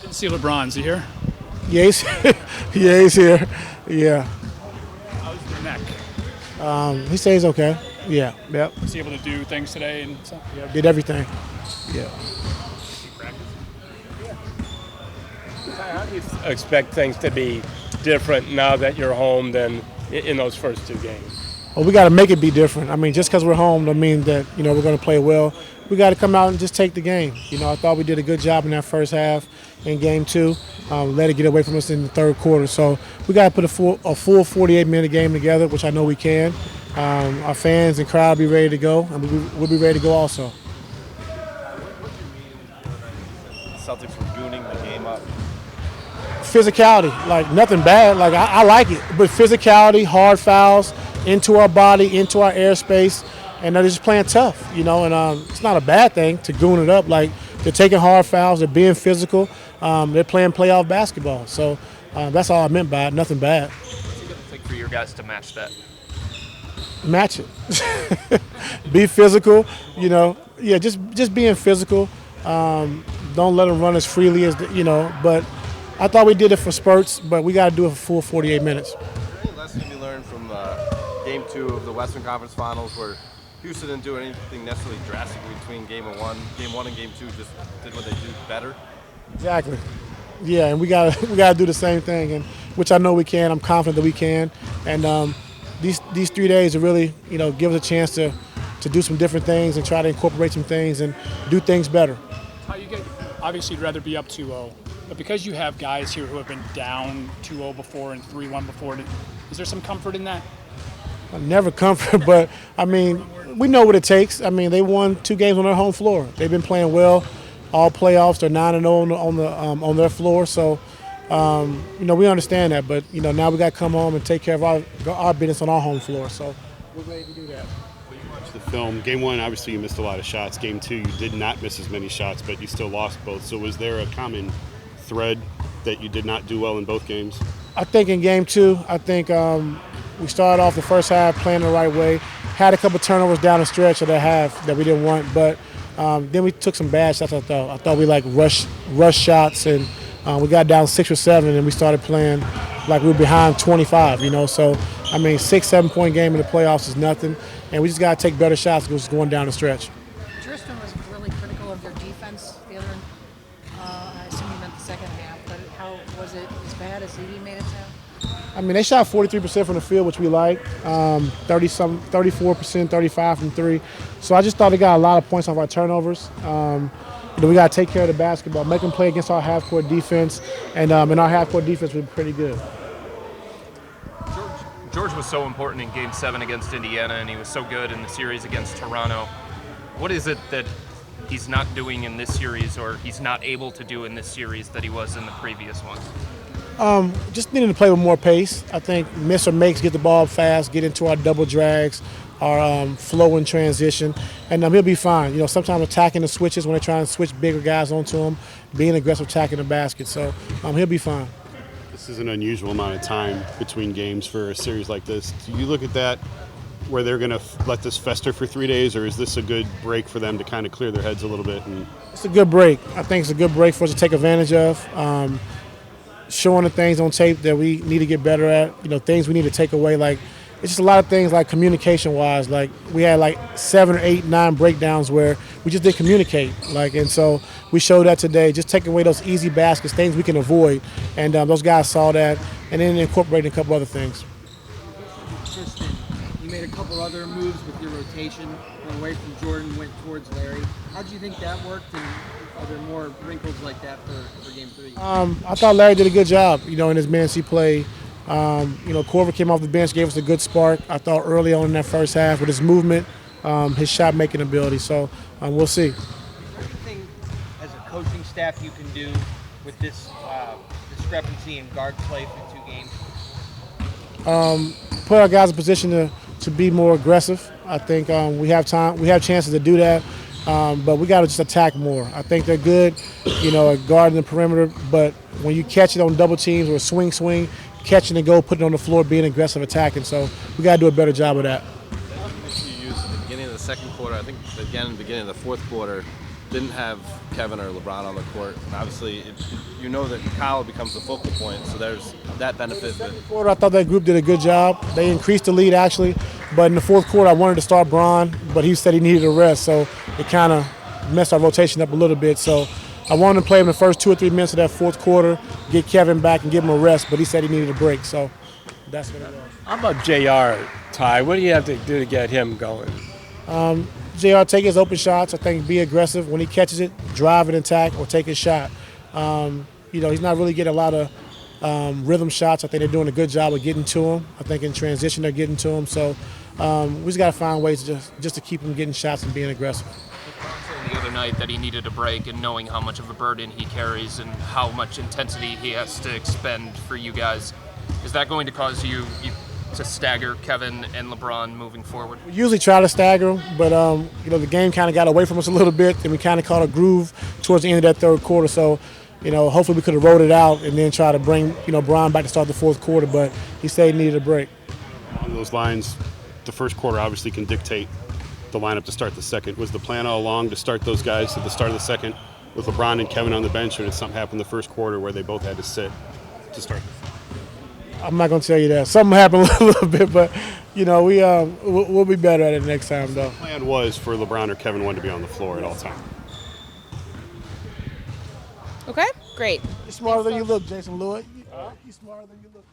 Didn't see LeBron. Is he here? Yeah, yeah, he's here. Yeah. How's your neck? He says okay. Yeah, yep. Was he able to do things today and stuff? Yeah, did everything. Yeah. How do you expect things to be different now that you're home than in those first two games? Well, we got to make it be different. I mean, just because we're home doesn't mean that we're going to play well. We got to come out and just take the game. I thought we did a good job in that first half in game two. Let it get away from us in the third quarter. So we got to put a full 48-minute game together, which I know we can. Our fans and crowd will be ready to go, and we'll be ready to go also. Celtics were gooning the game up. Physicality, like nothing bad. Like I like it, but physicality, hard fouls into our body, into our airspace, and they're just playing tough, And it's not a bad thing to goon it up. Like they're taking hard fouls, they're being physical, they're playing playoff basketball. So that's all I meant by it. Nothing bad. What's it going to take for your guys to match that? Match it. Be physical, Yeah, just being physical. Don't let them run as freely as But I thought we did it for spurts, but we got to do it for full 48 minutes. Is there any lesson to be learned from Game 2 of the Western Conference Finals where Houston didn't do anything necessarily drastic between Game 1 and Game 2, just did what they do better? Exactly. Yeah, and we gotta do the same thing, and which I know we can. I'm confident that we can. And these 3 days are really give us a chance to do some different things and try to incorporate some things and do things better. How you get? Obviously, you'd rather be up 2-0, but because you have guys here who have been down 2-0 before and 3-1 before, is there some comfort in that? Never comfort, but I mean, we know what it takes. I mean, they won 2 games on their home floor. They've been playing well all playoffs. They're 9-0 on their floor. So, we understand that. But now we got to come home and take care of our business on our home floor. So we're ready to do that. The film. Game 1, obviously you missed a lot of shots. Game 2, you did not miss as many shots, but you still lost both. So was there a common thread that you did not do well in both games? I think in Game 2, we started off the first half playing the right way. Had a couple turnovers down the stretch of the half that we didn't want, but then we took some bad shots. I thought we rush shots, and we got down 6 or 7, and we started playing like we were behind 25. So 6-7 point game in the playoffs is nothing. And we just got to take better shots just going down the stretch. Tristan was really critical of your defense the other, I assume you meant the second half, but how was it as bad as he made it sound? They shot 43% from the field, which we like, 34%, 35 from 3. So I just thought they got a lot of points off our turnovers. We got to take care of the basketball, make them play against our half-court defense, and our half-court defense was pretty good. George was so important in Game 7 against Indiana, and he was so good in the series against Toronto. What is it that he's not doing in this series, or he's not able to do in this series that he was in the previous ones? Just needing to play with more pace. I think miss or makes, get the ball fast, get into our double drags, our flow and transition, and he'll be fine. Sometimes attacking the switches when they're trying to switch bigger guys onto him, being aggressive, attacking the basket. So he'll be fine. This is an unusual amount of time between games for a series like this. Do you look at that where they're going to let this fester for 3 days, or is this a good break for them to kind of clear their heads a little bit? It's a good break. I think it's a good break for us to take advantage of, showing the things on tape that we need to get better at, things we need to take away. Like, it's just a lot of things like communication-wise. Like, we had 7 or 8, 9 breakdowns where we just didn't communicate. And so we showed that today, just taking away those easy baskets, things we can avoid. And those guys saw that and then incorporating a couple other things. Tristan, you made a couple other moves with your rotation, went away from Jordan, went towards Larry. How do you think that worked, and are there more wrinkles like that for Game 3? I thought Larry did a good job, in his man-see play. Corver came off the bench, gave us a good spark, I thought, early on in that first half with his movement, his shot-making ability. So we'll see. What do you think, as a coaching staff, you can do with this discrepancy in guard play for 2 games? Put our guys in position to be more aggressive. I think we have chances to do that, but we got to just attack more. I think they're good, at guarding the perimeter, but when you catch it on double teams or swing, catching and go, putting it on the floor, being aggressive, attacking. So we got to do a better job of that. You used at the beginning of the second quarter, I think again in the beginning of the fourth quarter, didn't have Kevin or LeBron on the court, and obviously you know that Kyle becomes the focal point, so there's that benefit. But Quarter, I thought that group did a good job. They increased the lead actually, but in the fourth quarter I wanted to start Bron, but he said he needed a rest, so it kind of messed our rotation up a little bit. So I wanted to play him the first 2 or 3 minutes of that fourth quarter, get Kevin back and give him a rest, but he said he needed a break, so that's what it was. How about JR, Ty? What do you have to do to get him going? JR, take his open shots. I think be aggressive. When he catches it, drive and attack or take his shot. He's not really getting a lot of rhythm shots. I think they're doing a good job of getting to him. I think in transition they're getting to him. So we just got to find ways just to keep him getting shots and being aggressive. The other night that he needed a break, and knowing how much of a burden he carries and how much intensity he has to expend for you guys, is that going to cause you to stagger Kevin and LeBron moving forward? We usually try to stagger them, but the game kind of got away from us a little bit, and we kind of caught a groove towards the end of that third quarter. So, hopefully we could have rolled it out and then try to bring Bron back to start the fourth quarter. But he said he needed a break. On those lines, the first quarter obviously can dictate the lineup to start the second. Was the plan all along to start those guys at the start of the second with LeBron and Kevin on the bench, or did something happen the first quarter where they both had to sit to start? I'm not going to tell you that. Something happened a little bit, but we'll be better at it next time, though. The plan was for LeBron or Kevin one to be on the floor at all times. Okay, great. You're smarter than you look, Jason Lewis. You're smarter than you look.